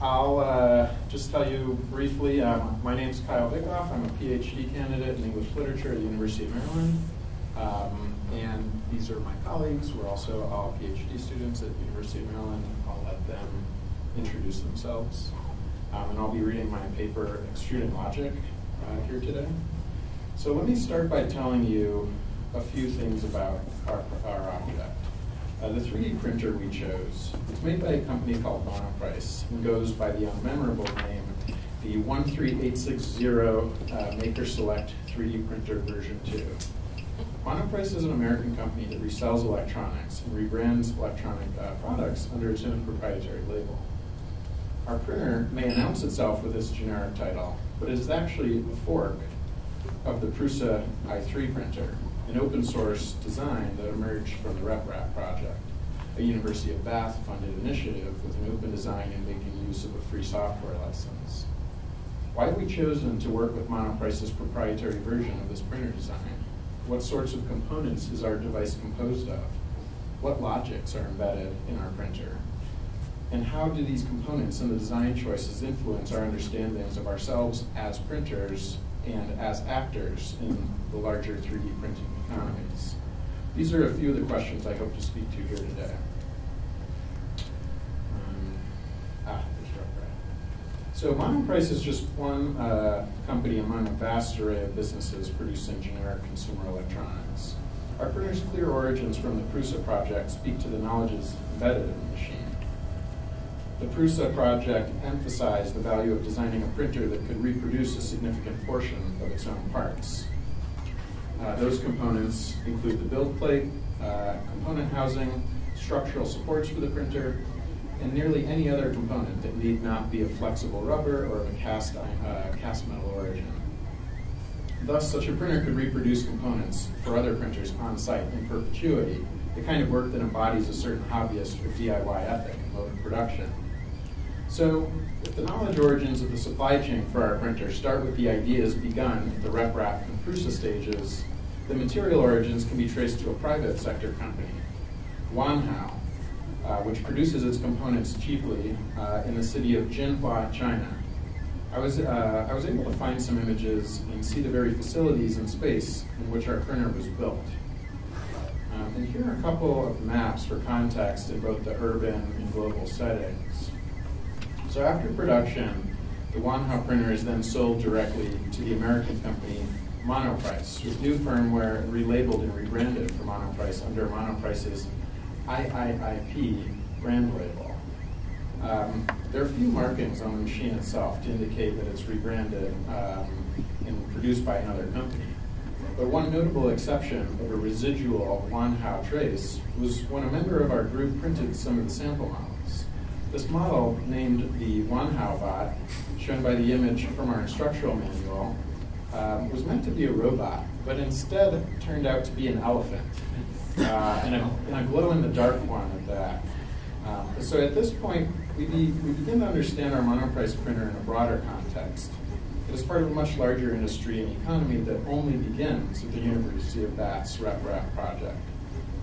I'll just tell you briefly, my name's Kyle Vickoff. I'm a PhD candidate in English literature at the University of Maryland. And these are my colleagues. We're also all PhD students at the University of Maryland. I'll let them introduce themselves. And I'll be reading my paper, Extruding Logic, here today. So let me start by telling you a few things about our object. The 3D printer we chose, it's made by a company called Monoprice and goes by the unmemorable name, the 13860 Maker Select 3D Printer version 2. Monoprice is an American company that resells electronics and rebrands electronic products under its own proprietary label. Our printer may announce itself with this generic title, but it is actually a fork of the Prusa i3 printer, an open source design that emerged from the RepRap project, a University of Bath funded initiative with an open design and making use of a free software license. Why have we chosen to work with Monoprice's proprietary version of this printer design? What sorts of components is our device composed of? What logics are embedded in our printer? And how do these components and the design choices influence our understandings of ourselves as printers and as actors in the larger 3D printing economies? These are a few of the questions I hope to speak to here today. So Monoprice is just one company among a vast array of businesses producing generic consumer electronics. Our printer's clear origins from the Prusa project speak to the knowledges embedded in the machine. The Prusa project emphasized the value of designing a printer that could reproduce a significant portion of its own parts. Those components include the build plate, component housing, structural supports for the printer, and nearly any other component that need not be of flexible rubber or of a cast metal origin. Thus, such a printer could reproduce components for other printers on site in perpetuity, the kind of work that embodies a certain hobbyist or DIY ethic in mode of production. So, if the knowledge origins of the supply chain for our printer start with the ideas begun at the RepRap and Prusa stages, the material origins can be traced to a private sector company, Wanhao, which produces its components cheaply in the city of Jinhua, China. I was able to find some images and see the very facilities and space in which our printer was built. And here are a couple of maps for context in both the urban and global settings. So after production, the Wanhao printer is then sold directly to the American company Monoprice, with new firmware relabeled and rebranded for Monoprice under Monoprice's IIIP brand label. There are a few markings on the machine itself to indicate that it's rebranded and produced by another company. But one notable exception of a residual Wanhao trace was when a member of our group printed some of the sample models. This model, named the Wanhao bot, shown by the image from our instructional manual, was meant to be a robot, but instead turned out to be an elephant, and a glow-in-the-dark one at that. So at this point, we begin to understand our Monoprice printer in a broader context. It is part of a much larger industry and economy that only begins at the University of Bath's RepRap project.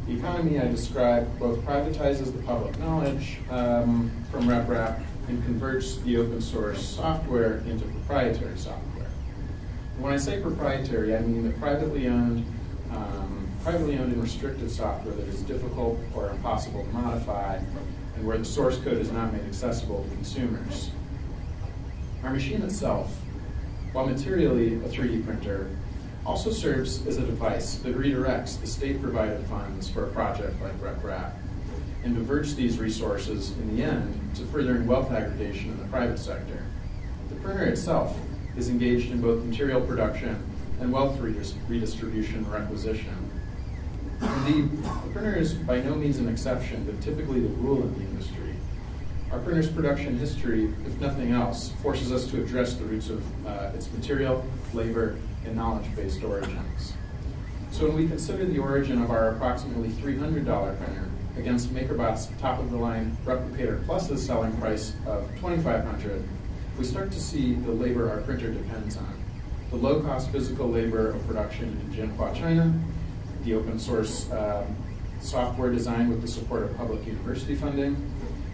The economy I described both privatizes the public knowledge from RepRap and converts the open source software into proprietary software. And when I say proprietary, I mean the privately owned and restricted software that is difficult or impossible to modify, and where the source code is not made accessible to consumers. Our machine itself, while materially a 3D printer, also serves as a device that redirects the state-provided funds for a project like RepRap and diverts these resources in the end to furthering wealth aggregation in the private sector. The printer itself is engaged in both material production and wealth redistribution and requisition. Indeed, the printer is by no means an exception, but typically the rule in the industry. Our printer's production history, if nothing else, forces us to address the roots of its material, labor, and knowledge-based origins. So when we consider the origin of our approximately $300 printer against MakerBot's top-of-the-line Replicator Plus's selling price of $2,500, we start to see the labor our printer depends on. The low-cost physical labor of production in Jinhua, China, the open source software designed with the support of public university funding,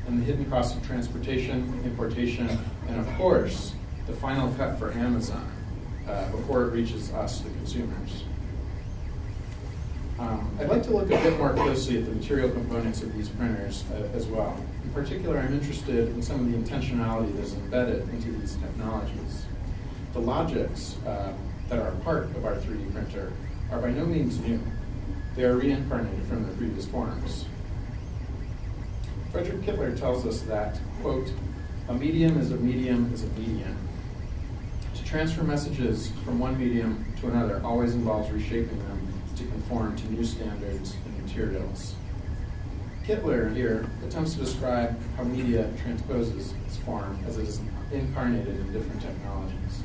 and the hidden costs of transportation, importation, and of course, the final cut for Amazon before it reaches us, the consumers. I'd like to look a bit more closely at the material components of these printers as well. In particular, I'm interested in some of the intentionality that's embedded into these technologies. The logics that are part of our 3D printer are by no means new. They are reincarnated from their previous forms. Frederick Kittler tells us that, quote, a medium is a medium is a medium. To transfer messages from one medium to another always involves reshaping them to conform to new standards and materials. Kittler here attempts to describe how media transposes its form as it is incarnated in different technologies.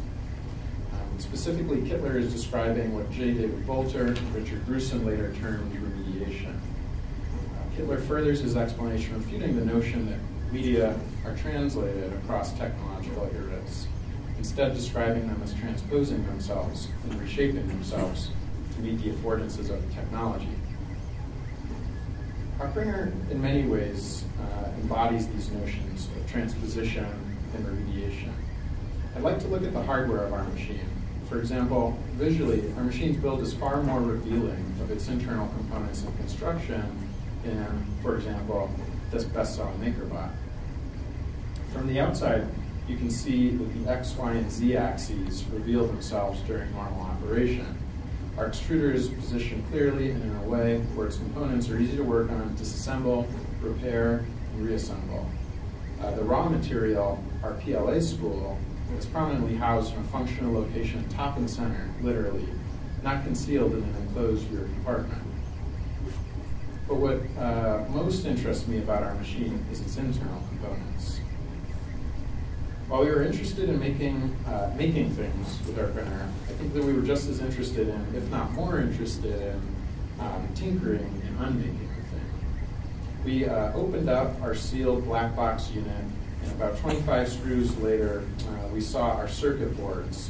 Specifically, Kittler is describing what J. David Bolter and Richard Gruson later termed remediation. Kittler furthers his explanation, refuting the notion that media are translated across technological eras, instead describing them as transposing themselves and reshaping themselves to meet the affordances of technology. Our printer, in many ways, embodies these notions of transposition and remediation. I'd like to look at the hardware of our machine. For example, visually, our machine's build is far more revealing of its internal components and construction than, for example, this best-selling MakerBot. From the outside, you can see that the X, Y, and Z axes reveal themselves during normal operation. Our extruder is positioned clearly and in a way where its components are easy to work on, disassemble, repair, and reassemble. The raw material, our PLA spool, is prominently housed in a functional location top and center, literally, not concealed in an enclosed rear compartment. But what most interests me about our machine is its internal components. While we were interested in making things with our printer, I think that we were just as interested in, if not more interested in, tinkering and unmaking the thing. We opened up our sealed black box unit, and about 25 screws later, we saw our circuit boards.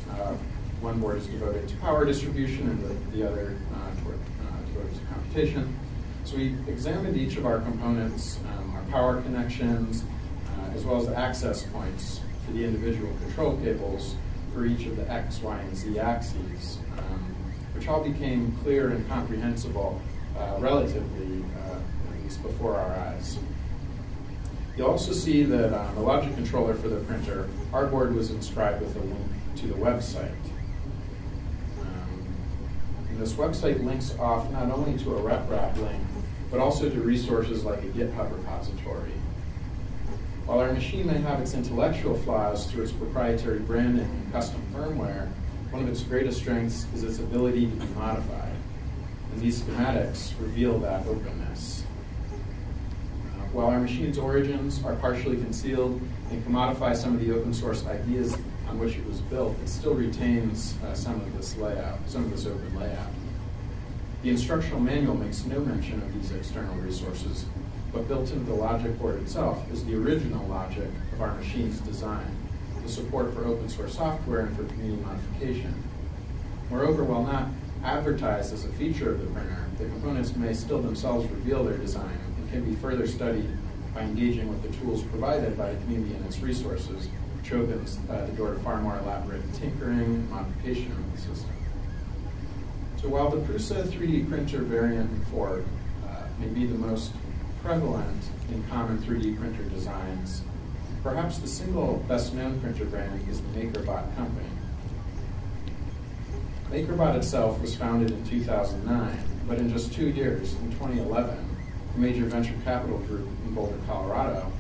One board is devoted to power distribution, and the other devoted to computation. So we examined each of our components, our power connections, as well as the access points for the individual control cables for each of the X, Y, and Z axes, which all became clear and comprehensible relatively, at least before our eyes. You'll also see that the logic controller for the printer, our board was inscribed with a link to the website. And this website links off not only to a RepRap link, but also to resources like a GitHub repository. While our machine may have its intellectual flaws through its proprietary branding and custom firmware, one of its greatest strengths is its ability to be modified. And these schematics reveal that openness. While our machine's origins are partially concealed and commodify some of the open source ideas on which it was built, it still retains some of this open layout. The instructional manual makes no mention of these external resources, but built into the logic board itself is the original logic of our machine's design, the support for open source software and for community modification. Moreover, while not advertised as a feature of the printer, the components may still themselves reveal their design and can be further studied by engaging with the tools provided by the community and its resources, which opens the door to far more elaborate tinkering and modification of the system. So while the Prusa 3D printer variant and fork may be the most prevalent in common 3D printer designs, perhaps the single best-known printer brand is the MakerBot company. MakerBot itself was founded in 2009, but in just 2 years, in 2011, a major venture capital group in Boulder, Colorado,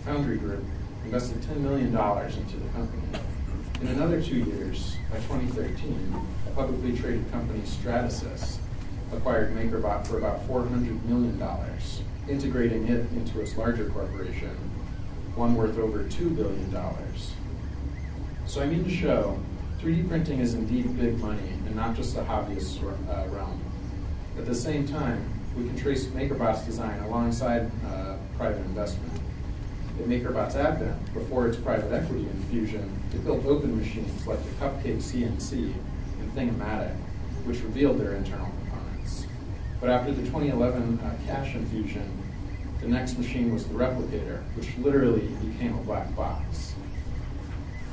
Foundry Group, invested $10 million into the company. In another 2 years, by 2013, a publicly traded company, Stratasys, acquired MakerBot for about $400 million, integrating it into its larger corporation, one worth over $2 billion. So I mean to show, 3D printing is indeed big money and not just a hobbyist realm. At the same time, we can trace MakerBot's design alongside private investment. At MakerBot's advent, before its private equity infusion, it built open machines like the Cupcake CNC and Thing-O-Matic, which revealed their internal components. But after the 2011 cash infusion, The next machine was the replicator, which literally became a black box.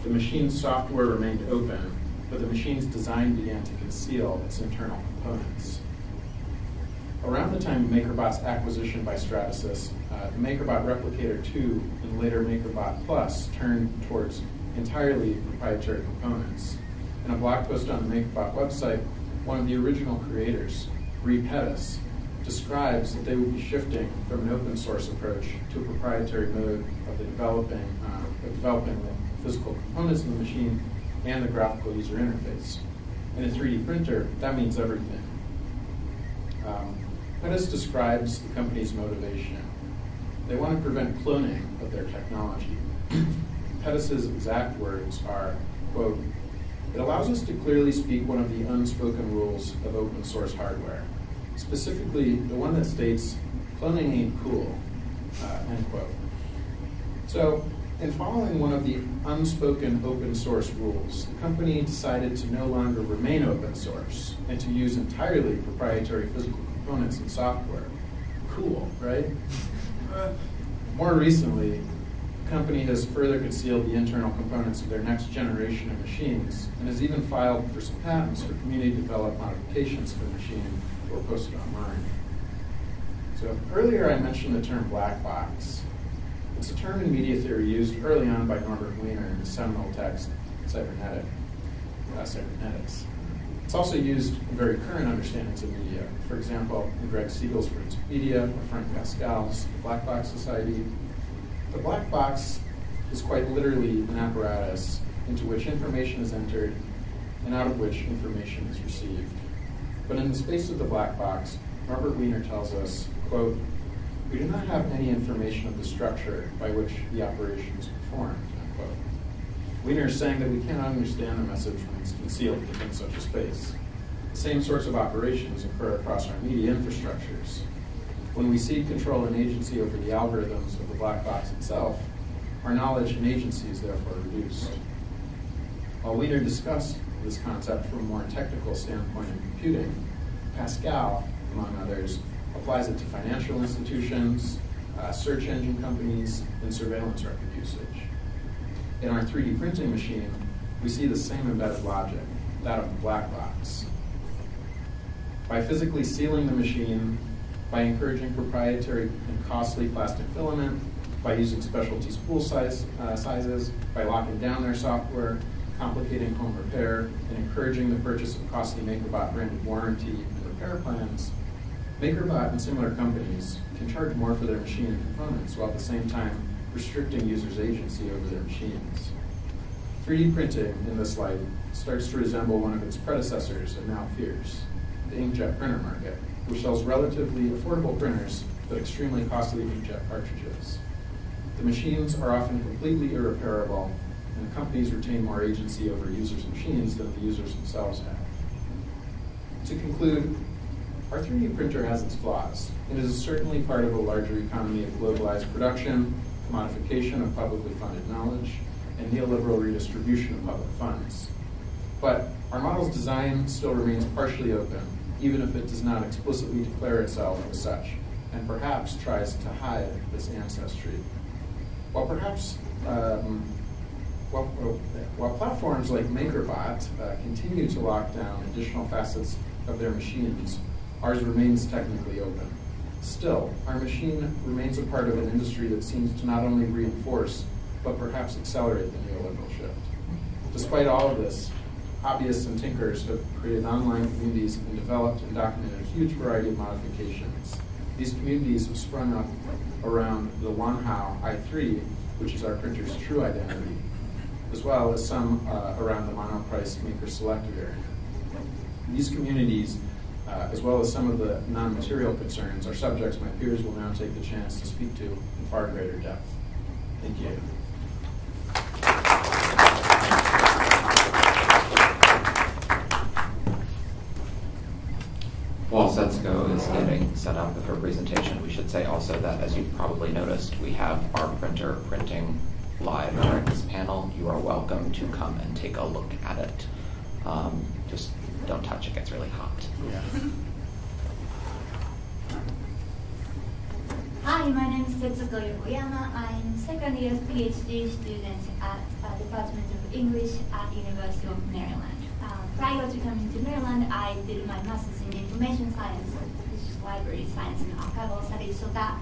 The machine's software remained open, but the machine's design began to conceal its internal components. Around the time of MakerBot's acquisition by Stratasys, the MakerBot Replicator 2 and later MakerBot Plus turned towards entirely proprietary components. In a blog post on the MakerBot website, one of the original creators, Bree Pettis, describes that they would be shifting from an open source approach to a proprietary mode of developing the physical components of the machine and the graphical user interface. In a 3D printer, that means everything. Pettis describes the company's motivation. They want to prevent cloning of their technology. Pettis' exact words are, quote, "It allows us to clearly speak one of the unspoken rules of open source hardware, specifically the one that states, cloning ain't cool," end quote. So, in following one of the unspoken open source rules, the company decided to no longer remain open source and to use entirely proprietary physical components and software. Cool, right? More recently, the company has further concealed the internal components of their next generation of machines and has even filed for some patents for community-developed modifications of the machine that were posted online. So earlier I mentioned the term black box. It's a term in media theory used early on by Norbert Wiener in his seminal text, Cybernetics. It's also used in very current understandings of media. For example, in Greg Siegel's Forensic Media or Frank Pascal's Black Box Society. The black box is quite literally an apparatus into which information is entered and out of which information is received. But in the space of the black box, Norbert Wiener tells us, quote, "We do not have any information of the structure by which the operation is performed," unquote. Wiener is saying that we cannot understand the message when it's concealed within such a space. The same sorts of operations occur across our media infrastructures. When we cede control and agency over the algorithms of the black box itself, our knowledge and agency is therefore reduced. While Wiener discussed this concept from a more technical standpoint in computing, Pascal, among others, applies it to financial institutions, search engine companies, and surveillance record usage. In our 3D printing machine, we see the same embedded logic, that of the black box. By physically sealing the machine, by encouraging proprietary and costly plastic filament, by using specialty spool sizes, by locking down their software, complicating home repair, and encouraging the purchase of costly MakerBot branded warranty and repair plans, MakerBot and similar companies can charge more for their machine and components while at the same time restricting users' agency over their machines. 3D printing, in this light, starts to resemble one of its predecessors and now peers, the inkjet printer market, which sells relatively affordable printers but extremely costly inkjet cartridges. The machines are often completely irreparable, and the companies retain more agency over users' machines than the users themselves have. To conclude, our 3D printer has its flaws. It is certainly part of a larger economy of globalized production, commodification of publicly funded knowledge, and neoliberal redistribution of public funds. But our model's design still remains partially open, even if it does not explicitly declare itself as such, and perhaps tries to hide this ancestry. While platforms like MakerBot continue to lock down additional facets of their machines, ours remains technically open. Still, our machine remains a part of an industry that seems to not only reinforce, but perhaps accelerate the neoliberal shift. Despite all of this, hobbyists and tinkers have created online communities and developed and documented a huge variety of modifications. These communities have sprung up around the Wanhao i3, which is our printer's true identity, as well as some around the monoprice Maker Select variant. These communities, as well as some of the non-material concerns, are subjects my peers will now take the chance to speak to in far greater depth. Thank you. While Setsuko is getting set up with her presentation, we should say also that, as you've probably noticed, we have our printer printing live during this panel. You are welcome to come and take a look at it. Just don't touch, it gets really hot. Yeah. Hi, Hi, my name is Tetsuko Yokoyama. I'm second year PhD student at Department of English at University of Maryland. Prior to coming to Maryland, I did my master's in information science, which is library science and archival studies, so that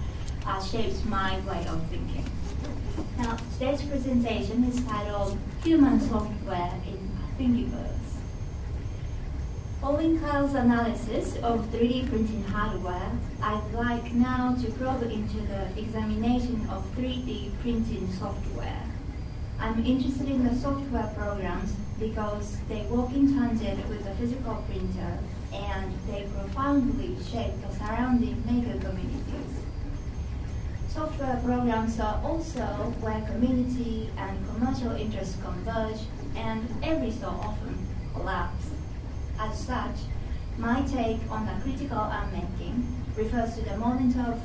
shapes my way of thinking. Now, today's presentation is titled Human Software in Thingiverse. Following Kyle's analysis of 3D printing hardware, I'd like now to probe into the examination of 3D printing software. I'm interested in the software programs because they work in tandem with the physical printer and they profoundly shape the surrounding maker communities. Software programs are also where community and commercial interests converge and every so often collapse. As such, my take on the critical unmaking refers to the moment of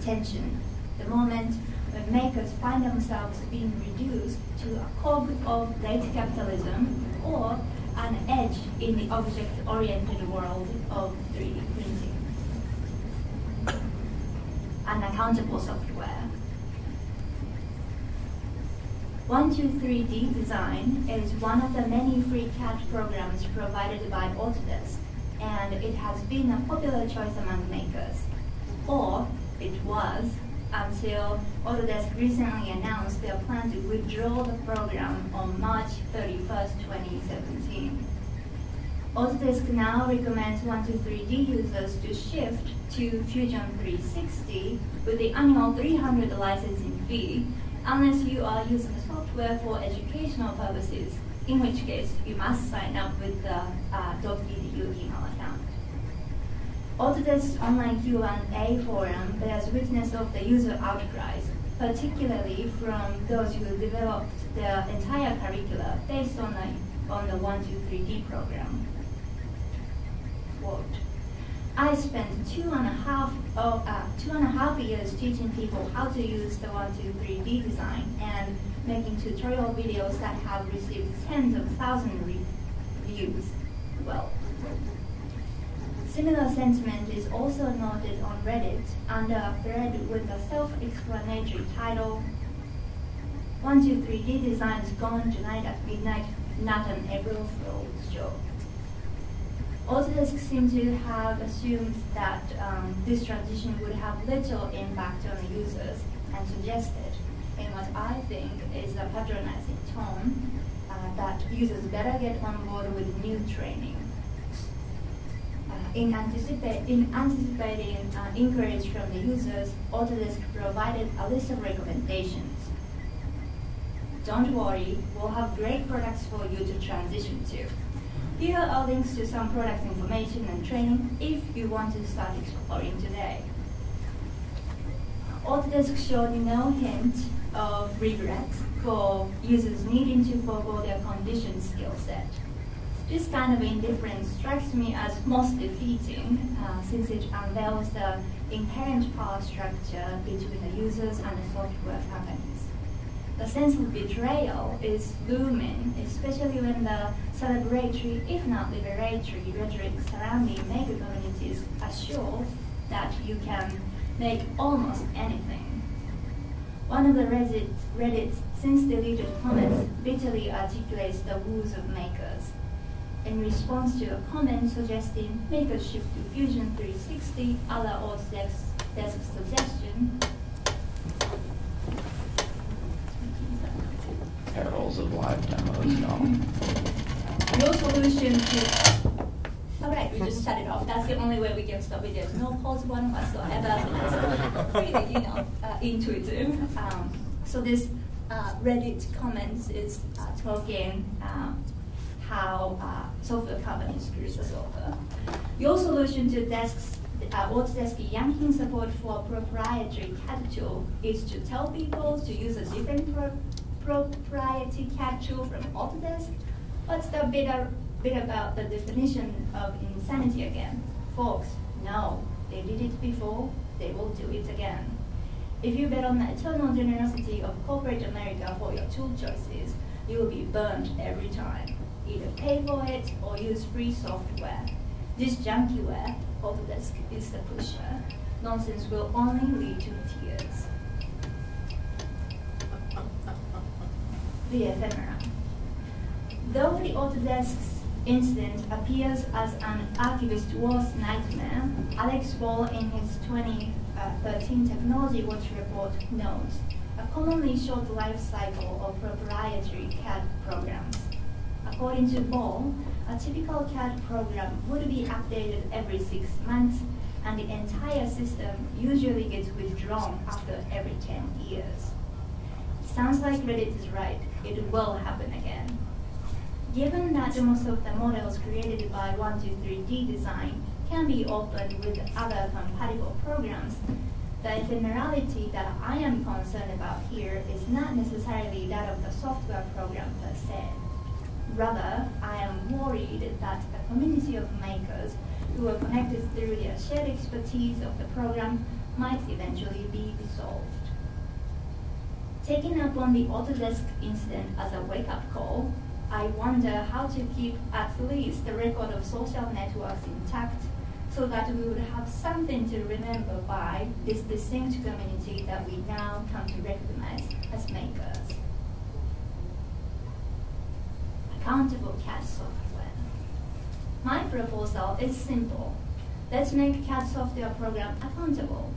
tension, the moment when makers find themselves being reduced to a cog of late capitalism or an edge in the object-oriented world of 3D printing. Unaccountable software. 123D Design is one of the many free CAD programs provided by Autodesk, and it has been a popular choice among makers. Or it was, until Autodesk recently announced their plan to withdraw the program on March 31st, 2017. Autodesk now recommends 123D users to shift to Fusion 360 with the annual $300 licensing fee, unless you are using the software for educational purposes, in which case you must sign up with the .edu email account. Autodesk's online Q&A forum bears witness of the user outcries, particularly from those who developed their entire curricula based on the 123D program. Quote, I spent two and a half years teaching people how to use the 123D design and making tutorial videos that have received tens of thousands views. Well, similar sentiment is also noted on Reddit under a thread with the self-explanatory title, 123D design is gone tonight at midnight, not an April Fool's joke. Autodesk seems to have assumed that this transition would have little impact on the users and suggested, in what I think is a patronizing tone, that users better get on board with new training. In anticipating inquiries from the users, Autodesk provided a list of recommendations. Don't worry, we'll have great products for you to transition to. Here are links to some product information and training if you want to start exploring today. Autodesk showed no hint of regret for users needing to forgo their conditioned skill set. This kind of indifference strikes me as most defeating since it unveils the inherent power structure between the users and the software companies. The sense of betrayal is looming, especially when the celebratory, if not liberatory, rhetoric surrounding maker communities assures that you can make almost anything. One of the Reddit's since deleted comments bitterly articulates the woes of makers. In response to a comment suggesting makers shift to Fusion 360 a la Autodesk's suggestion, Perils of live demos, no. Your solution to... All right, we just shut it off. That's the only way we can stop it. There's no pause button whatsoever. It's really, intuitive. So this Reddit comments is talking how software companies screws us over. Your solution to Autodesk yanking support for proprietary CAD tool is to tell people to use a different proprietary CAD tool from Autodesk? What's the bit about the definition of insanity again? Folks, no, they did it before, they will do it again. If you bet on the eternal generosity of corporate America for your tool choices, you will be burned every time. Either pay for it or use free software. This junkieware Autodesk is the pusher. Nonsense will only lead to tears. The ephemera. Though the Autodesk's incident appears as an archivist's worst nightmare, Alex Wall in his 2013 Technology Watch report notes a commonly short life cycle of proprietary CAD programs. According to Wall, a typical CAD program would be updated every 6 months, and the entire system usually gets withdrawn after every 10 years. Sounds like Reddit is right. It will happen again. Given that most of the models created by 123D design can be opened with other compatible programs, the ephemerality that I am concerned about here is not necessarily that of the software program per se. Rather, I am worried that the community of makers who are connected through their shared expertise of the program might eventually be dissolved. Taking up on the Autodesk incident as a wake-up call, I wonder how to keep at least the record of social networks intact so that we would have something to remember by this distinct community that we now come to recognize as makers. Accountable CAD software. My proposal is simple. Let's make CAD software program accountable.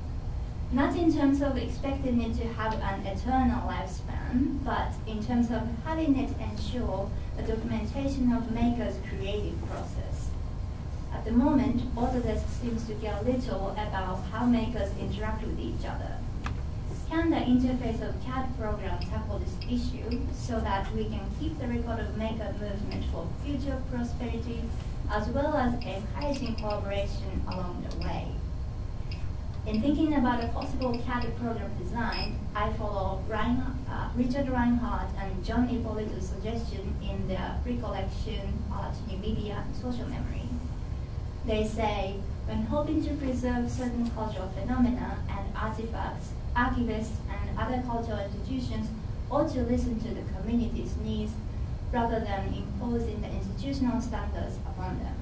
Not in terms of expecting it to have an eternal lifespan, but in terms of having it ensure the documentation of makers' creative process. At the moment, Autodesk seems to care little about how makers interact with each other. Can the interface of CAD program tackle this issue so that we can keep the record of maker movement for future prosperity, as well as encouraging collaboration along the way? In thinking about a possible CAD program design, I follow Richard Reinhardt and John Ippolito's suggestion in their recollection Art, New Media, and Social Memory. They say, when hoping to preserve certain cultural phenomena and artifacts, archivists and other cultural institutions ought to listen to the community's needs rather than imposing the institutional standards upon them.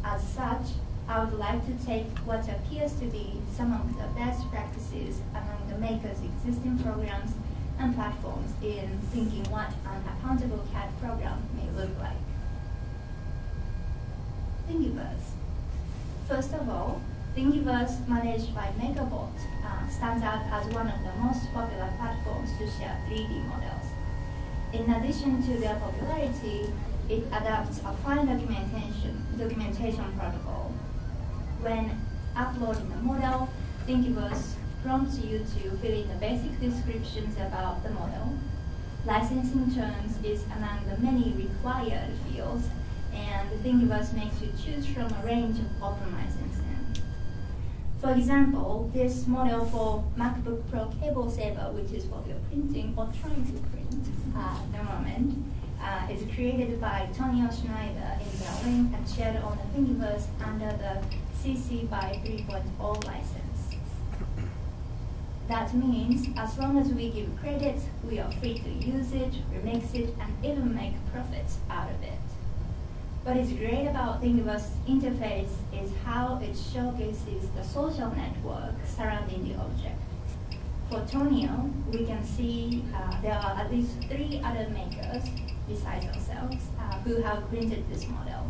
As such, I would like to take what appears to be some of the best practices among the makers' existing programs and platforms in thinking what an accountable CAD program may look like. Thingiverse. First of all, Thingiverse, managed by MakerBot, stands out as one of the most popular platforms to share 3D models. In addition to their popularity, it adopts a fine documentation protocol. When uploading a model, Thingiverse prompts you to fill in the basic descriptions about the model. Licensing terms is among the many required fields, and Thingiverse makes you choose from a range of open licensing. For example, this model for MacBook Pro cable saver, which is what we're printing or trying to print at the moment, is created by Tonio Schneider in Berlin and shared on the Thingiverse under the CC by 3.0 license. That means as long as we give credit, we are free to use it, remix it, and even make profits out of it. What is great about Thingiverse's interface is how it showcases the social network surrounding the object. For Tonio, we can see there are at least 3 other makers besides ourselves who have printed this model.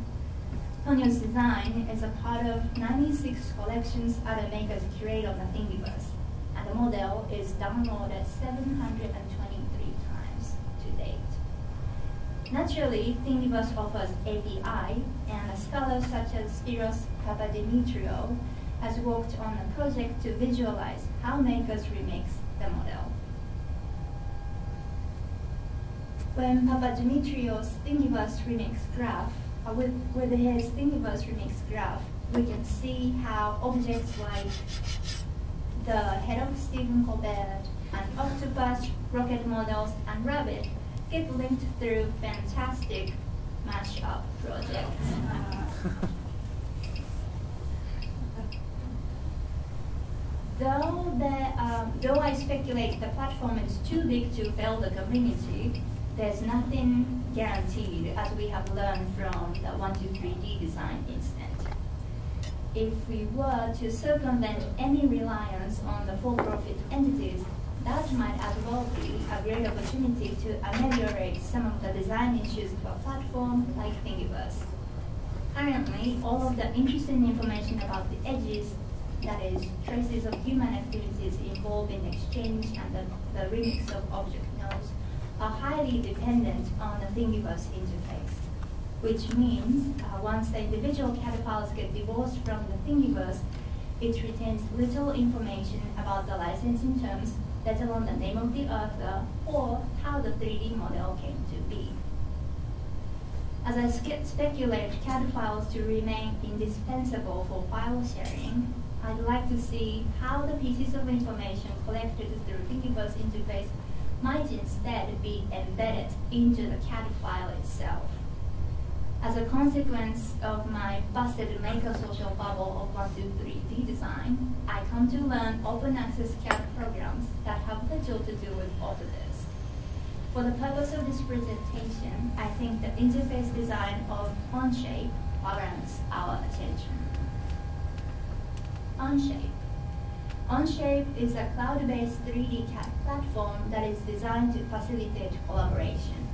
Tonio's design is a part of 96 collections other makers curate on the Thingiverse, and the model is downloaded 723 times to date. Naturally, Thingiverse offers API, and a scholar such as Spiros Papadimitriou has worked on a project to visualize how makers remix the model. When Papadimitriou's Thingiverse remix graph, with his Thingiverse remix graph, we can see how objects like the head of Stephen Colbert, an octopus, rocket models, and rabbit get linked through fantastic mashup projects. Though I speculate the platform is too big to fail the community, there's nothing guaranteed, as we have learned from the 123D design incident. if we were to circumvent any reliance on the for-profit entities, that might as well be a great opportunity to ameliorate some of the design issues of a platform like Thingiverse. Currently, all of the interesting information about the edges, that is, traces of human activities involved in exchange and the remix of object nodes, are highly dependent on the Thingiverse interface, which means once the individual CAD files get divorced from the Thingiverse, it retains little information about the licensing terms, let alone the name of the author or how the 3D model came to be. As I speculate CAD files to remain indispensable for file sharing, I'd like to see how the pieces of information collected through Thingiverse interface might instead be embedded into the CAD file itself. As a consequence of my busted maker social bubble of 123D design, I come to learn open access CAD programs that have little to do with Autodesk. For the purpose of this presentation, I think the interface design of Onshape warrants our attention. Onshape. Onshape is a cloud-based 3D CAD platform that is designed to facilitate collaboration.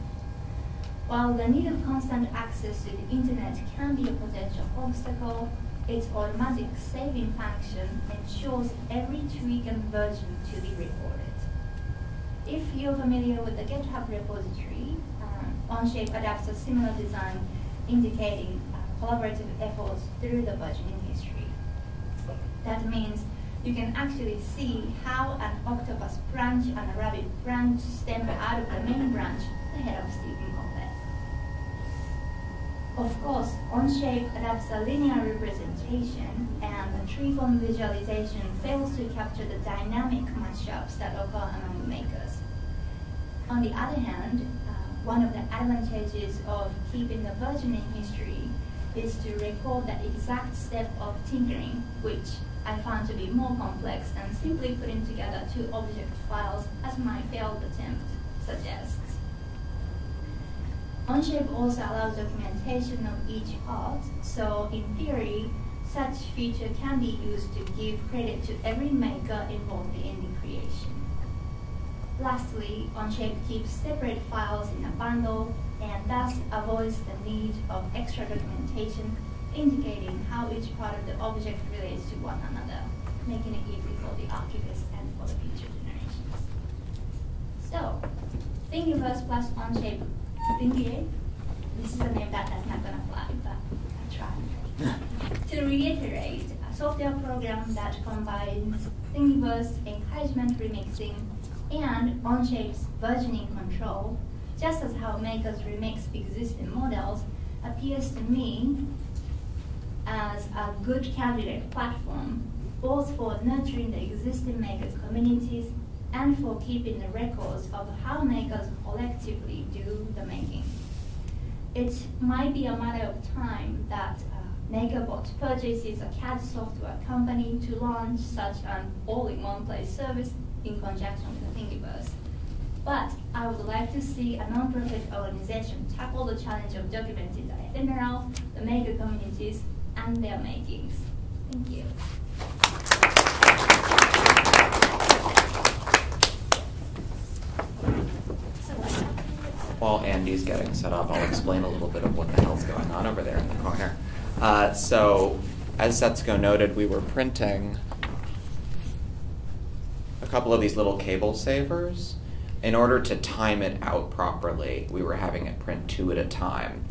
While the need of constant access to the internet can be a potential obstacle, its automatic saving function ensures every tweak and version to be recorded. If you're familiar with the GitHub repository, Onshape adapts a similar design indicating collaborative efforts through the versioning history. That means you can actually see how an octopus branch and a rabbit branch stem out of the main branch ahead of Stephen Complet. Of course, Onshape adapts a linear representation, and the treeform visualization fails to capture the dynamic mashups that occur among makers. On the other hand, one of the advantages of keeping the versioning history is to record the exact step of tinkering, which I found to be more complex than simply putting together two object files, as my failed attempt suggests. Onshape also allows documentation of each part, so in theory, such feature can be used to give credit to every maker involved in the creation. Lastly, Onshape keeps separate files in a bundle and thus avoids the need of extra documentation indicating how each part of the object relates to one another, making it easy for the archivists and for the future generations. So, Thingiverse plus Onshape Thingiape. This is a name that's not going to fly, but I tried. To reiterate, a software program that combines Thingiverse encouragement remixing and Onshape's versioning control, just as how makers remix existing models, appears to me as a good candidate platform, both for nurturing the existing maker communities and for keeping the records of how makers collectively do the making. It might be a matter of time that MakerBot purchases a CAD software company to launch such an all-in-one place service in conjunction with the Thingiverse. But I would like to see a non-profit organization tackle the challenge of documenting the ephemeral, the maker communities, and their makings. Thank you. While Andy's getting set up, I'll explain a little bit of what the hell's going on over there in the corner. So, as Setsuko noted, we were printing a couple of these little cable savers. In order to time it out properly, we were having it print 2 at a time.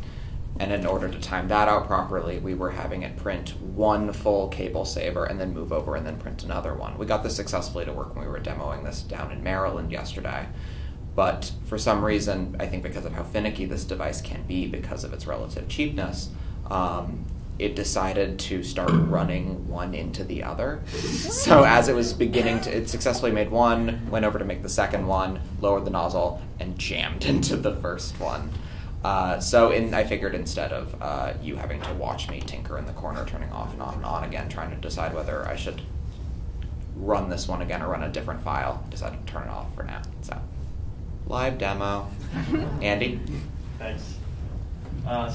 And in order to time that out properly, we were having it print one full cable saver and then move over and then print another one. We got this successfully to work when we were demoing this down in Maryland yesterday. But for some reason, I think because of how finicky this device can be because of its relative cheapness, it decided to start running one into the other. So as it was beginning to, it successfully made one, went over to make the second one, lowered the nozzle, and jammed into the first one. I figured instead of you having to watch me tinker in the corner, turning off and on again, trying to decide whether I should run this one again or run a different file, decided to turn it off for now. So, live demo. Andy? Thanks.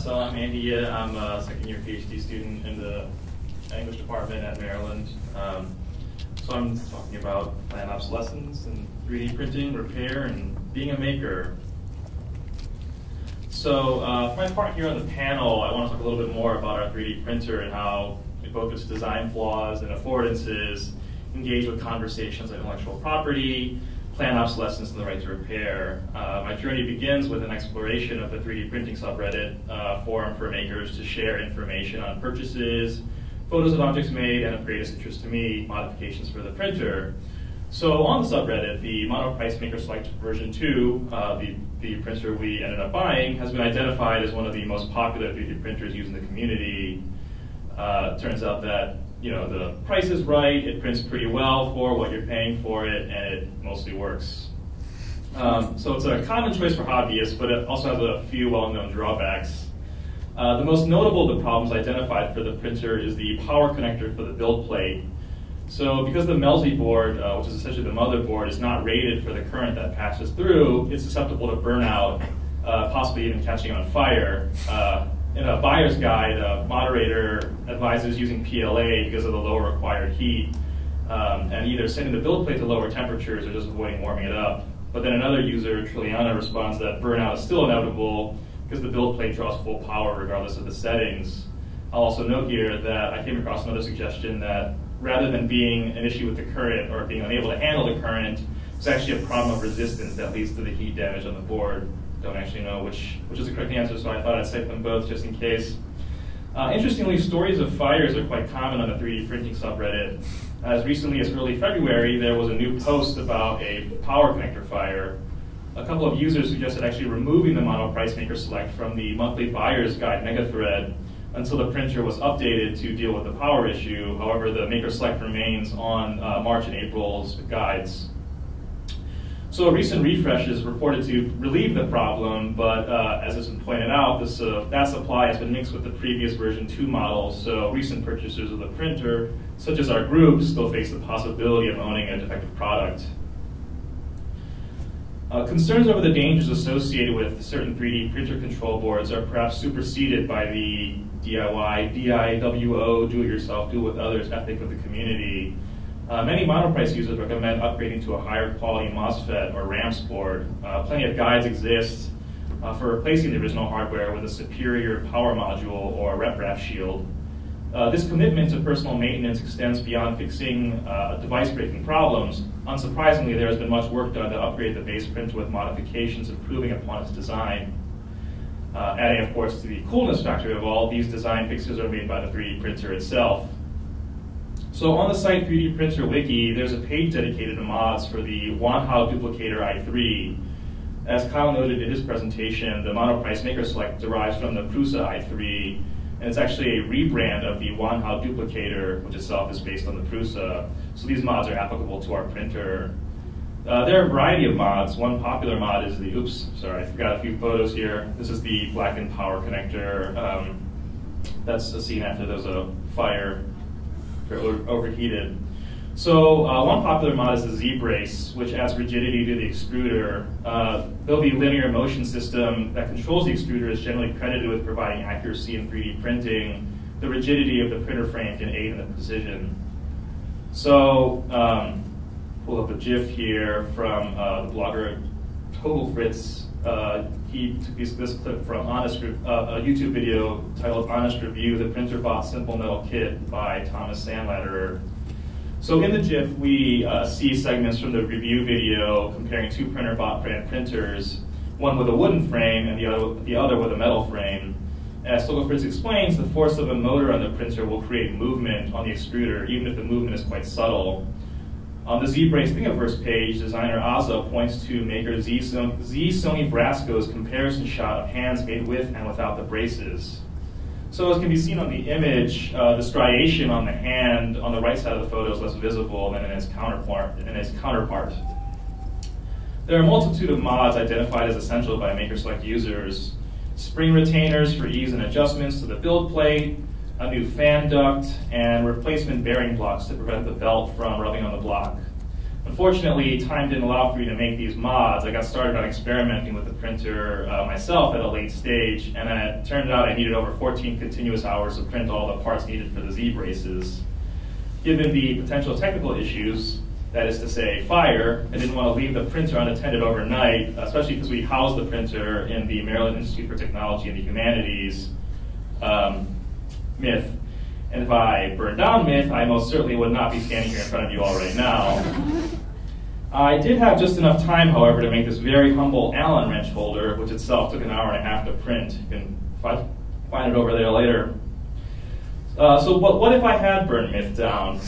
So I'm Andy. I'm a second-year PhD student in the English department at Maryland. So I'm talking about planned obsolescence and 3D printing, repair, and being a maker. So for my part here on the panel, I want to talk a little bit more about our 3D printer and how both its design flaws and affordances engage with conversations on intellectual property, planned obsolescence, and the right to repair. My journey begins with an exploration of the 3D printing subreddit forum for makers to share information on purchases, photos of objects made, and of greatest interest to me, modifications for the printer. So on the subreddit, the Monoprice Maker Select version 2, the printer we ended up buying, has been identified as one of the most popular 3D printers used in the community. Turns out that the price is right, it prints pretty well for what you're paying for it, and it mostly works. So it's a common choice for hobbyists, but it also has a few well-known drawbacks. The most notable of the problems identified for the printer is the power connector for the build plate. So because the Melzi board, which is essentially the motherboard, is not rated for the current that passes through, it's susceptible to burnout, possibly even catching on fire. In a buyer's guide, a moderator advises using PLA because of the lower required heat, and either sending the build plate to lower temperatures or just avoiding warming it up. But then another user, Trilliana, responds that burnout is still inevitable because the build plate draws full power regardless of the settings. I'll also note here that I came across another suggestion that rather than being an issue with the current or being unable to handle the current, it's actually a problem of resistance that leads to the heat damage on the board. Don't actually know which is the correct answer, so I thought I'd cite them both just in case. Interestingly, stories of fires are quite common on the 3D printing subreddit. As recently as early February, there was a new post about a power connector fire. A couple of users suggested actually removing the Monoprice Maker Select from the monthly buyer's guide megathread until the printer was updated to deal with the power issue. However, the Maker Select remains on March and April's guides. So a recent refresh is reported to relieve the problem, but as has been pointed out, that supply has been mixed with the previous version 2 model, so recent purchasers of the printer, such as our group, still face the possibility of owning a defective product. Concerns over the dangers associated with certain 3D printer control boards are perhaps superseded by the DIY, DIWO, do-it-yourself, do-it-with-others ethic of the community. Many Monoprice users recommend upgrading to a higher quality MOSFET or RAMS board. Plenty of guides exist for replacing the original hardware with a superior power module or rep shield. This commitment to personal maintenance extends beyond fixing device-breaking problems. Unsurprisingly, there has been much work done to upgrade the base printer with modifications improving upon its design. Adding, of course, to the coolness factor of all, these design fixes are made by the 3D printer itself. So on the site 3D Printer Wiki, there's a page dedicated to mods for the Wanhao Duplicator i3. As Kyle noted in his presentation, the Monoprice Maker Select derives from the Prusa i3, and it's actually a rebrand of the Wanhao Duplicator, which itself is based on the Prusa. So these mods are applicable to our printer. There are a variety of mods. One popular mod is the, I forgot a few photos here. This is the blackened power connector. That's a scene after there's a fire. Overheated. So one popular mod is the Z-brace, which adds rigidity to the extruder. Though the linear motion system that controls the extruder is generally credited with providing accuracy in 3D printing, the rigidity of the printer frame can aid in the precision. So pull up a GIF here from the blogger Total Fritz. He took this clip from a YouTube video titled Honest Review, The Printer Bot Simple Metal Kit by Thomas Sandlatterer. So in the GIF, we see segments from the review video comparing two printer bot brand printers, one with a wooden frame and the other with a metal frame. As Total Fritz explains, the force of a motor on the printer will create movement on the extruder, even if the movement is quite subtle. On the Z-Brace Thingiverse page, designer Azza points to maker Z. Sony Brasco's comparison shot of hands made with and without the braces. So as can be seen on the image, the striation on the hand on the right side of the photo is less visible than in its counterpart. There are a multitude of mods identified as essential by Maker Select users. Spring retainers for ease and adjustments to the build plate, a new fan duct, and replacement bearing blocks to prevent the belt from rubbing on the block. Unfortunately, time didn't allow for me to make these mods. I got started on experimenting with the printer myself at a late stage, and then it turned out I needed over 14 continuous hours to print all the parts needed for the Z braces. Given the potential technical issues, that is to say, fire, I didn't want to leave the printer unattended overnight, especially because we housed the printer in the Maryland Institute for Technology and the Humanities, MITH. And if I burned down MITH, I most certainly would not be standing here in front of you all right now. I did have just enough time, however, to make this very humble Allen wrench holder, which itself took an hour and a half to print. You can find it over there later. So what if I had burned MITH down?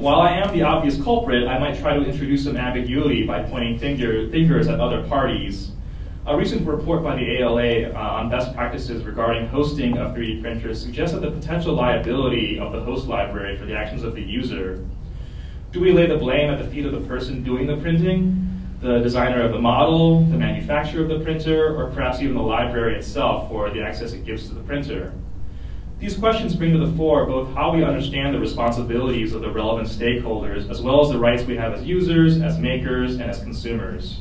While I am the obvious culprit, I might try to introduce some ambiguity by pointing fingers at other parties. A recent report by the ALA on best practices regarding hosting of 3D printers suggested the potential liability of the host library for the actions of the user. Do we lay the blame at the feet of the person doing the printing, the designer of the model, the manufacturer of the printer, or perhaps even the library itself for the access it gives to the printer? These questions bring to the fore both how we understand the responsibilities of the relevant stakeholders, as well as the rights we have as users, as makers, and as consumers.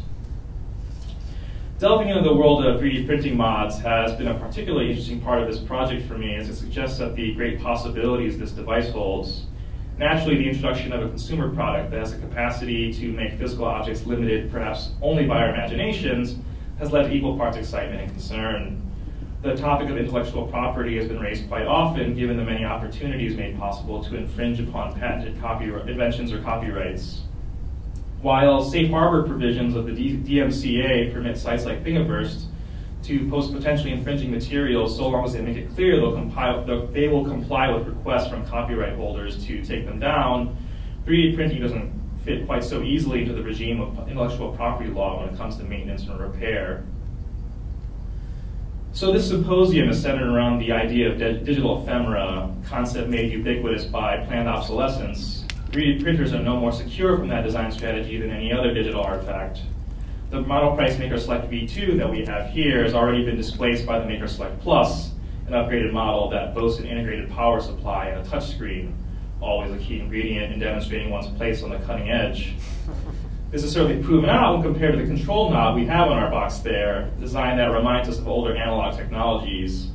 Delving into the world of 3D printing mods has been a particularly interesting part of this project for me, as it suggests that the great possibilities this device holds. Naturally, the introduction of a consumer product that has the capacity to make physical objects limited perhaps only by our imaginations has led to equal parts excitement and concern. The topic of intellectual property has been raised quite often, given the many opportunities made possible to infringe upon patented inventions or copyrights. While safe harbor provisions of the DMCA permit sites like Thingiverse to post potentially infringing materials so long as they make it clear they will comply with requests from copyright holders to take them down, 3D printing doesn't fit quite so easily into the regime of intellectual property law when it comes to maintenance and repair. So this symposium is centered around the idea of digital ephemera, concept made ubiquitous by planned obsolescence. 3D printers are no more secure from that design strategy than any other digital artifact. The model price Maker Select V2 that we have here has already been displaced by the Maker Select Plus, an upgraded model that boasts an integrated power supply and a touchscreen, always a key ingredient in demonstrating one's place on the cutting edge. This is certainly proven out when compared to the control knob we have on our box there, a design that reminds us of older analog technologies.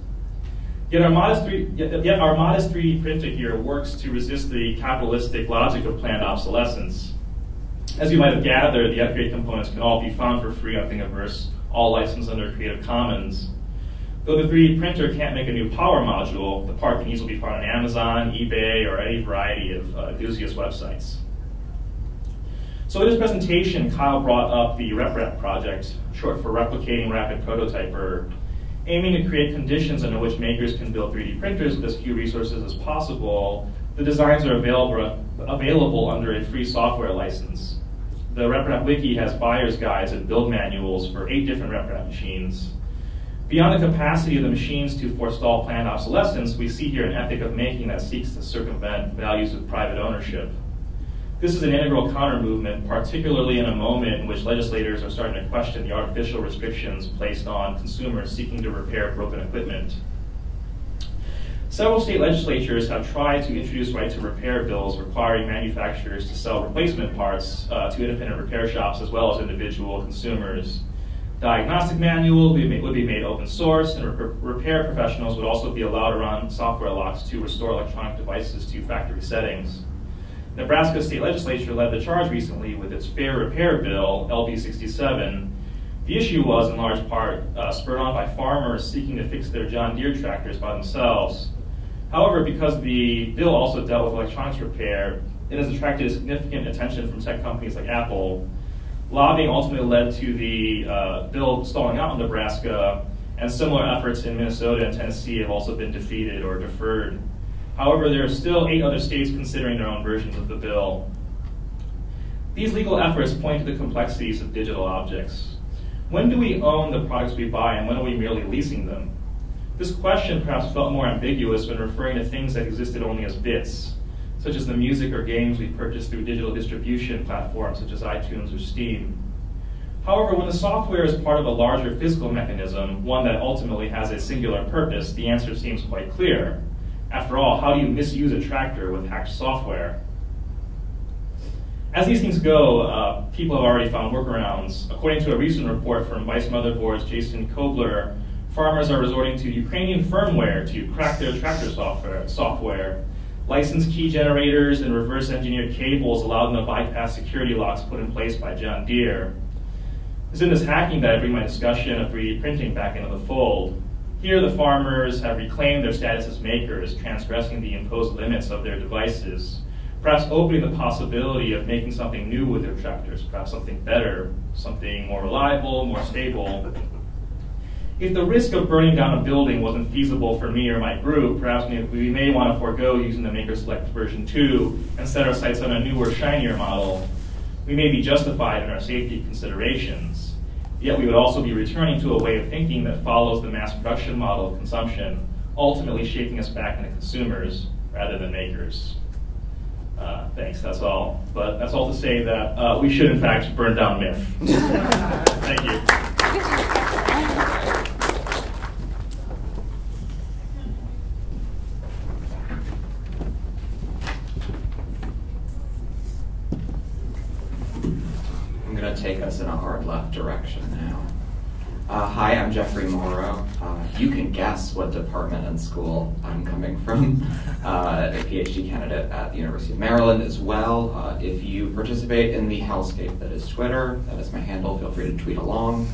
Yet our modest 3D printer here works to resist the capitalistic logic of planned obsolescence. As you might have gathered, the upgrade components can all be found for free on Thingiverse, all licensed under Creative Commons. Though the 3D printer can't make a new power module, the part can easily be found on Amazon, eBay, or any variety of enthusiast websites. So in this presentation, Kyle brought up the RepRap project, short for Replicating Rapid Prototyper, aiming to create conditions under which makers can build 3D printers with as few resources as possible. The designs are available under a free software license. The RepRap wiki has buyer's guides and build manuals for 8 different RepRap machines. Beyond the capacity of the machines to forestall planned obsolescence, we see here an ethic of making that seeks to circumvent values of private ownership. This is an integral counter-movement, particularly in a moment in which legislators are starting to question the artificial restrictions placed on consumers seeking to repair broken equipment. Several state legislatures have tried to introduce right to repair bills requiring manufacturers to sell replacement parts to independent repair shops as well as individual consumers. Diagnostic manuals would be made open source, and repair professionals would also be allowed to run software locks to restore electronic devices to factory settings. Nebraska state legislature led the charge recently with its Fair Repair Bill, LB 67. The issue was, in large part, spurred on by farmers seeking to fix their John Deere tractors by themselves. However, because the bill also dealt with electronics repair, it has attracted significant attention from tech companies like Apple. Lobbying ultimately led to the bill stalling out in Nebraska, and similar efforts in Minnesota and Tennessee have also been defeated or deferred. However, there are still 8 other states considering their own versions of the bill. These legal efforts point to the complexities of digital objects. When do we own the products we buy, and when are we merely leasing them? This question perhaps felt more ambiguous when referring to things that existed only as bits, such as the music or games we purchase through digital distribution platforms such as iTunes or Steam. However, when the software is part of a larger physical mechanism, one that ultimately has a singular purpose, the answer seems quite clear. After all, how do you misuse a tractor with hacked software? As these things go, people have already found workarounds. According to a recent report from Vice Motherboard's Jason Kobler, farmers are resorting to Ukrainian firmware to crack their tractor software. Licensed key generators and reverse engineered cables allow them to bypass security locks put in place by John Deere. It's in this hacking that I bring my discussion of 3D printing back into the fold. Here, the farmers have reclaimed their status as makers, transgressing the imposed limits of their devices, perhaps opening the possibility of making something new with their tractors, perhaps something better, something more reliable, more stable. If the risk of burning down a building wasn't feasible for me or my group, perhaps we may want to forego using the Maker Select version 2 and set our sights on a newer, shinier model. We may be justified in our safety considerations, yet we would also be returning to a way of thinking that follows the mass production model of consumption, ultimately shaping us back into consumers rather than makers. Thanks, that's all. But that's all to say that we should, in fact, burn down myth. Thank you. I'm going to take us in a hard left direction now. Hi, I'm Jeffrey Morrow. You can guess what department and school I'm coming from. A PhD candidate at the University of Maryland as well. If you participate in the hellscape that is Twitter, that is my handle, feel free to tweet along.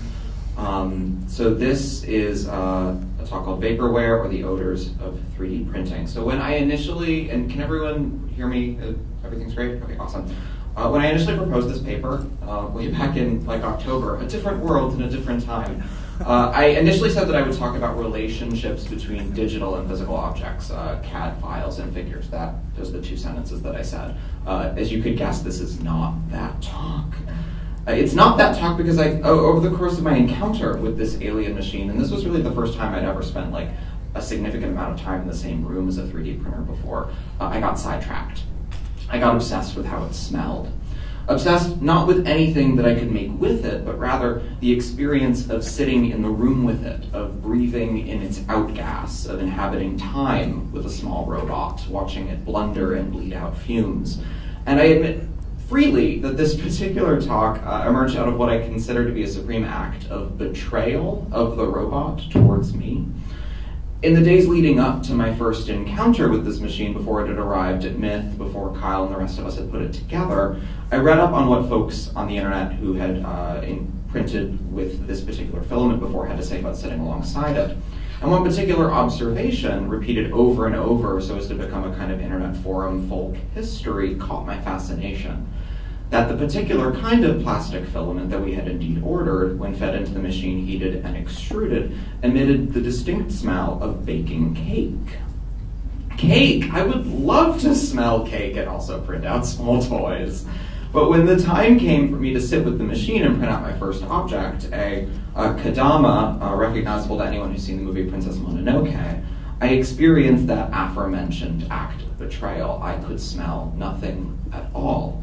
So this is a talk called Vaporware, or the Odors of 3D Printing. So when I initially, and can everyone hear me? Everything's great? Okay, awesome. When I initially proposed this paper, way back in like October, a different world and a different time, I initially said that I would talk about relationships between digital and physical objects, CAD files and figures. Those are the 2 sentences that I said. As you could guess, this is not that talk. It's not that talk because over the course of my encounter with this alien machine, and this was really the first time I'd ever spent like a significant amount of time in the same room as a 3D printer before, I got sidetracked. I got obsessed with how it smelled. Obsessed not with anything that I could make with it, but rather the experience of sitting in the room with it, of breathing in its outgas, of inhabiting time with a small robot, watching it blunder and bleed out fumes. And I admit freely that this particular talk emerged out of what I consider to be a supreme act of betrayal of the robot towards me. In the days leading up to my first encounter with this machine, before it had arrived at Myth, before Kyle and the rest of us had put it together, I read up on what folks on the internet who had printed with this particular filament before had to say about sitting alongside it. And one particular observation, repeated over and over so as to become a kind of internet forum folk history, caught my fascination. That the particular kind of plastic filament that we had indeed ordered, when fed into the machine, heated and extruded, emitted the distinct smell of baking cake. Cake! I would love to smell cake and also print out small toys. But when the time came for me to sit with the machine and print out my first object, a Kodama, recognizable to anyone who's seen the movie Princess Mononoke, I experienced that aforementioned act of betrayal. I could smell nothing at all.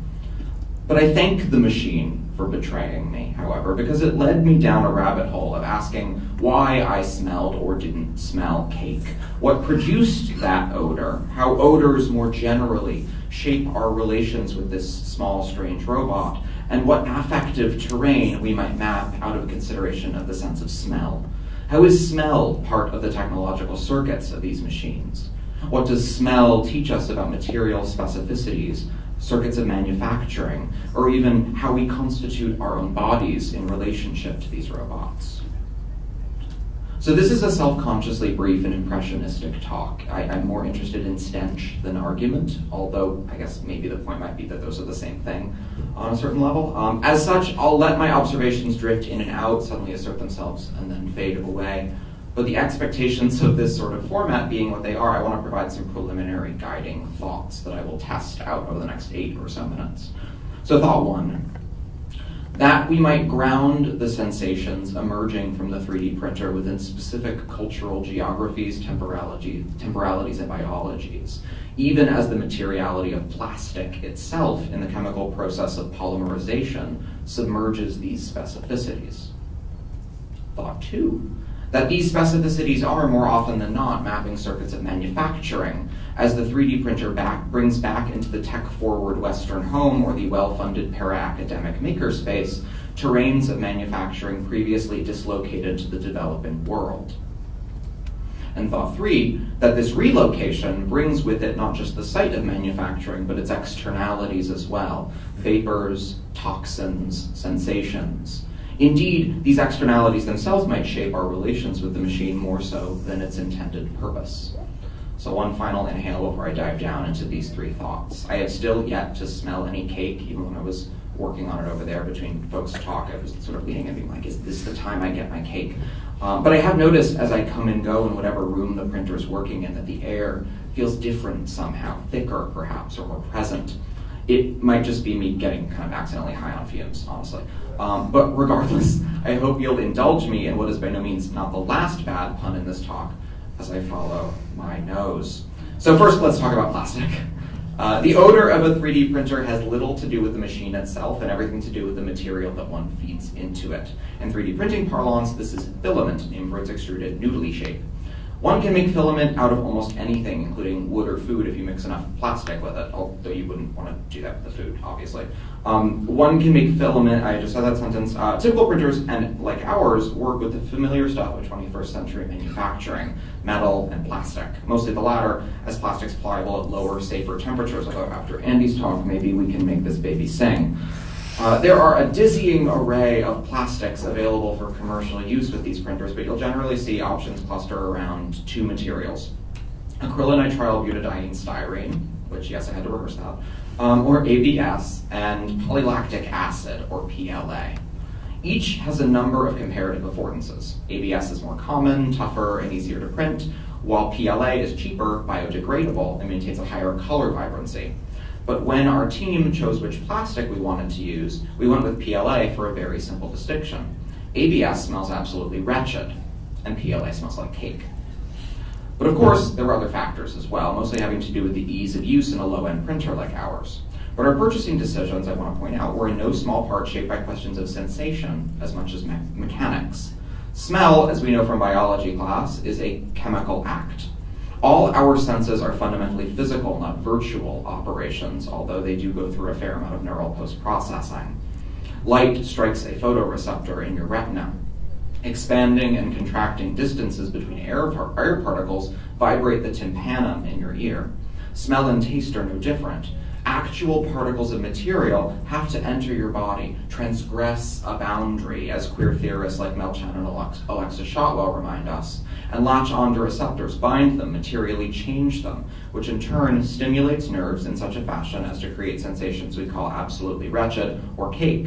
But I thank the machine for betraying me, however, because it led me down a rabbit hole of asking why I smelled or didn't smell cake, what produced that odor, how odors more generally shape our relations with this small, strange robot, and what affective terrain we might map out of consideration of the sense of smell. How is smell part of the technological circuits of these machines? What does smell teach us about material specificities, circuits of manufacturing, or even how we constitute our own bodies in relationship to these robots? So this is a self-consciously brief and impressionistic talk. I'm more interested in stench than argument, although I guess maybe the point might be that those are the same thing on a certain level. As such, I'll let my observations drift in and out, suddenly assert themselves, and then fade away. But the expectations of this sort of format being what they are, I want to provide some preliminary guiding thoughts that I will test out over the next 8 or so minutes. So thought 1, that we might ground the sensations emerging from the 3D printer within specific cultural geographies, temporalities, and biologies, even as the materiality of plastic itself in the chemical process of polymerization submerges these specificities. Thought 2, that these specificities are more often than not mapping circuits of manufacturing as the 3D printer brings back into the tech-forward Western home or the well-funded para-academic makerspace terrains of manufacturing previously dislocated to the developing world. And thought 3, that this relocation brings with it not just the site of manufacturing, but its externalities as well: vapors, toxins, sensations. Indeed, these externalities themselves might shape our relations with the machine more so than its intended purpose. So one final inhale before I dive down into these 3 thoughts. I have still yet to smell any cake, even when I was working on it over there between folks' talk. I was sort of leaning and being like, is this the time I get my cake? But I have noticed as I come and go in whatever room the printer is working in that the air feels different somehow, thicker perhaps, or more present. It might just be me getting kind of accidentally high on fumes, honestly. But regardless, I hope you'll indulge me in what is by no means not the last bad pun in this talk as I follow my nose. So first, let's talk about plastic. The odor of a 3D printer has little to do with the machine itself and everything to do with the material that one feeds into it. In 3D printing parlance, this is filament, named for its extruded noodly shape. One can make filament out of almost anything, including wood or food, if you mix enough plastic with it, although you wouldn't want to do that with the food, obviously. One can make filament, I just said that sentence. Typical printers, and like ours, work with the familiar stuff of 21st century manufacturing, metal and plastic. Mostly the latter, as plastic's pliable at lower, safer temperatures, although after Andy's talk, maybe we can make this baby sing. There are a dizzying array of plastics available for commercial use with these printers, but you'll generally see options cluster around 2 materials: acrylonitrile butadiene styrene, which, yes, I had to rehearse that, or ABS, and polylactic acid, or PLA. Each has a number of comparative affordances. ABS is more common, tougher, and easier to print, while PLA is cheaper, biodegradable, and maintains a higher color vibrancy. But when our team chose which plastic we wanted to use, we went with PLA for a very simple distinction. ABS smells absolutely wretched, and PLA smells like cake. But of course, there were other factors as well, mostly having to do with the ease of use in a low-end printer like ours. But our purchasing decisions, I want to point out, were in no small part shaped by questions of sensation as much as mechanics. Smell, as we know from biology class, is a chemical act. All our senses are fundamentally physical, not virtual operations, although they do go through a fair amount of neural post-processing. Light strikes a photoreceptor in your retina. Expanding and contracting distances between air particles vibrate the tympanum in your ear. Smell and taste are no different. Actual particles of material have to enter your body, transgress a boundary, as queer theorists like Melchan and Alexa Shotwell remind us, and latch onto receptors, bind them, materially change them, which in turn stimulates nerves in such a fashion as to create sensations we call absolutely wretched or cake.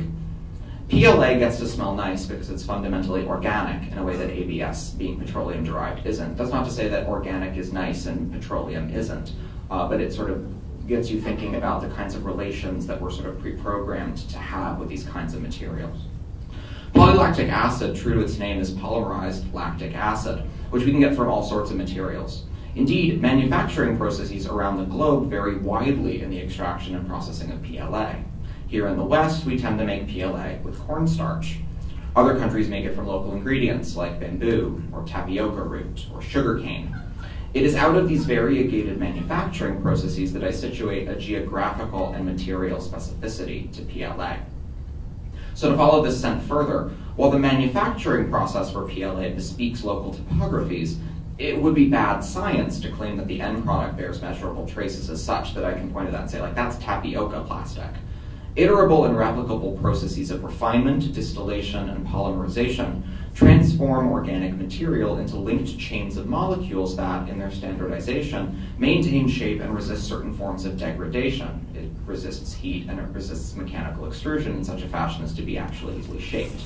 PLA gets to smell nice because it's fundamentally organic in a way that ABS, being petroleum derived, isn't. That's not to say that organic is nice and petroleum isn't, but it sort of gets you thinking about the kinds of relations that we're sort of pre-programmed to have with these kinds of materials. Polylactic acid, true to its name, is polymerized lactic acid, which we can get from all sorts of materials. Indeed, manufacturing processes around the globe vary widely in the extraction and processing of PLA. Here in the West, we tend to make PLA with cornstarch. Other countries make it from local ingredients like bamboo, or tapioca root, or sugarcane. It is out of these variegated manufacturing processes that I situate a geographical and material specificity to PLA. So to follow this scent further, while the manufacturing process for PLA bespeaks local topographies, it would be bad science to claim that the end product bears measurable traces as such that I can point to that and say, like, that's tapioca plastic. Iterable and replicable processes of refinement, distillation, and polymerization transform organic material into linked chains of molecules that, in their standardization, maintain shape and resist certain forms of degradation. It resists heat and it resists mechanical extrusion in such a fashion as to be actually easily shaped.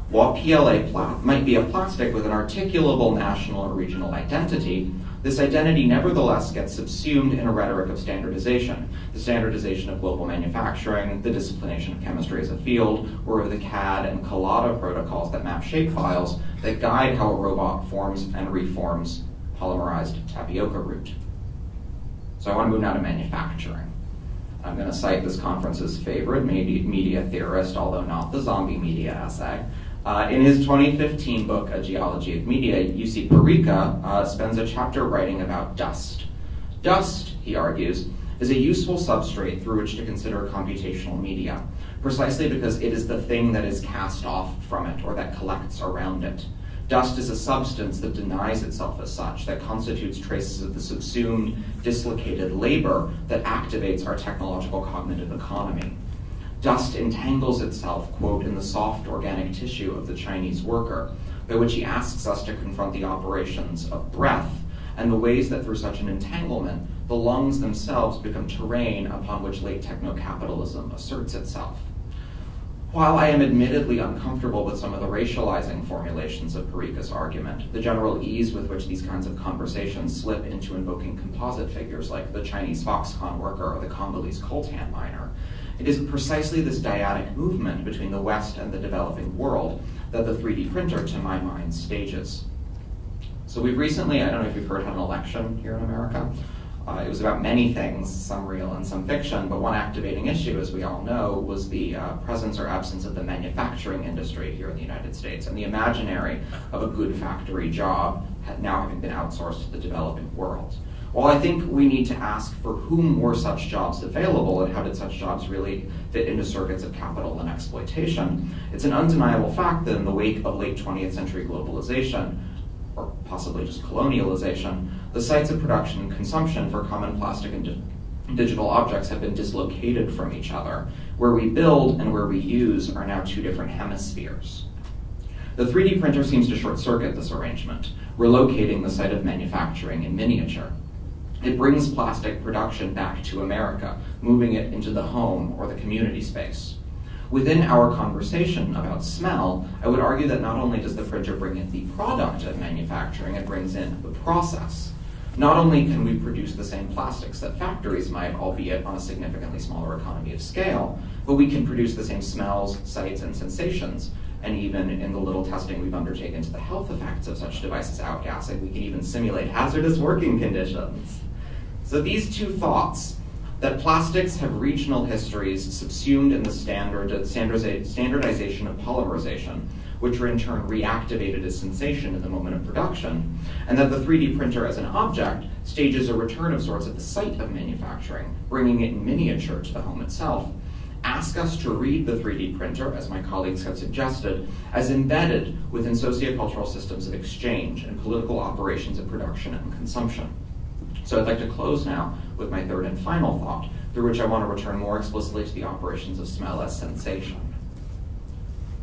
While PLA might be a plastic with an articulable national or regional identity, this identity nevertheless gets subsumed in a rhetoric of standardization, the standardization of global manufacturing, the disciplination of chemistry as a field, or of the CAD and Collada protocols that map shapefiles that guide how a robot forms and reforms polymerized tapioca root. So I want to move now to manufacturing. I'm going to cite this conference's favorite media theorist, although not the zombie media essay. In his 2015 book, A Geology of Media, UC Parica spends a chapter writing about dust Dust, he argues, is a useful substrate through which to consider computational media, precisely because it is the thing that is cast off from it or that collects around it. Dust is a substance that denies itself as such, that constitutes traces of the subsumed, dislocated labor that activates our technological cognitive economy. Dust entangles itself, quote, in the soft organic tissue of the Chinese worker, by which he asks us to confront the operations of breath and the ways that through such an entanglement, the lungs themselves become terrain upon which late techno-capitalism asserts itself. While I am admittedly uncomfortable with some of the racializing formulations of Parika's argument, the general ease with which these kinds of conversations slip into invoking composite figures like the Chinese Foxconn worker or the Congolese coltan miner, it is precisely this dyadic movement between the West and the developing world that the 3D printer, to my mind, stages. So we've recently, I don't know if you've heard, had an election here in America. It was about many things, some real and some fiction, but one activating issue, as we all know, was the presence or absence of the manufacturing industry here in the United States, and the imaginary of a good factory job now having been outsourced to the developing world. While I think we need to ask for whom were such jobs available and how did such jobs really fit into circuits of capital and exploitation, it's an undeniable fact that in the wake of late 20th century globalization, or possibly just colonialization, the sites of production and consumption for common plastic and digital objects have been dislocated from each other. Where we build and where we use are now two different hemispheres. The 3D printer seems to short-circuit this arrangement, relocating the site of manufacturing in miniature. It brings plastic production back to America, moving it into the home or the community space. Within our conversation about smell, I would argue that not only does the printer bring in the product of manufacturing, it brings in the process. Not only can we produce the same plastics that factories might, albeit on a significantly smaller economy of scale, but we can produce the same smells, sights, and sensations. And even in the little testing we've undertaken to the health effects of such devices outgassing, we can even simulate hazardous working conditions. So these two thoughts, that plastics have regional histories subsumed in the standardization of polymerization, which are in turn reactivated as sensation in the moment of production, and that the 3D printer as an object stages a return of sorts at the site of manufacturing, bringing it in miniature to the home itself, ask us to read the 3D printer, as my colleagues have suggested, as embedded within sociocultural systems of exchange and political operations of production and consumption. So I'd like to close now with my third and final thought, through which I want to return more explicitly to the operations of smell as sensation.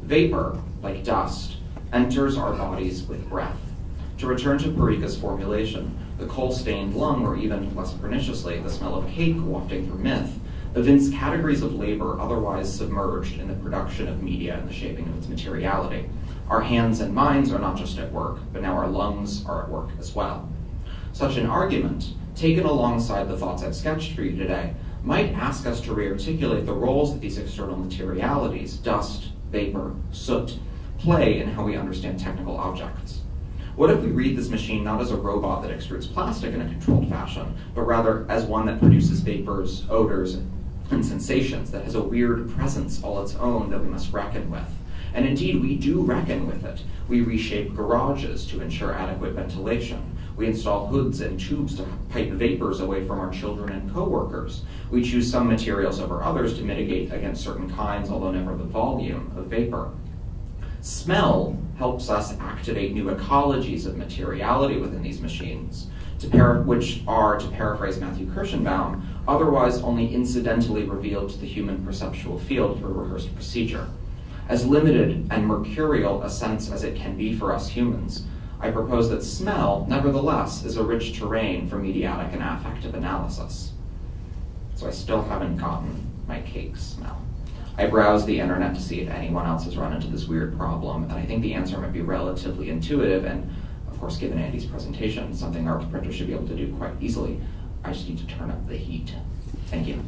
Vapor, like dust, enters our bodies with breath. To return to Parika's formulation, the coal-stained lung, or even less perniciously, the smell of cake wafting through myth, evince categories of labor otherwise submerged in the production of media and the shaping of its materiality. Our hands and minds are not just at work, but now our lungs are at work as well. Such an argument, taken alongside the thoughts I've sketched for you today, might ask us to rearticulate the roles that these external materialities, dust, vapor, soot, play in how we understand technical objects. What if we read this machine not as a robot that extrudes plastic in a controlled fashion, but rather as one that produces vapors, odors, and sensations, that has a weird presence all its own that we must reckon with? And indeed, we do reckon with it. We reshape garages to ensure adequate ventilation. We install hoods and tubes to pipe vapors away from our children and coworkers. We choose some materials over others to mitigate against certain kinds, although never the volume, of vapor. Smell helps us activate new ecologies of materiality within these machines, which are, to paraphrase Matthew Kirschenbaum, otherwise only incidentally revealed to the human perceptual field through rehearsed procedure. As limited and mercurial a sense as it can be for us humans, I propose that smell, nevertheless, is a rich terrain for mediatic and affective analysis. So I still haven't gotten my cake smell. I browsed the internet to see if anyone else has run into this weird problem, and I think the answer might be relatively intuitive, and of course, given Andy's presentation, something our printer should be able to do quite easily. I just need to turn up the heat. Thank you.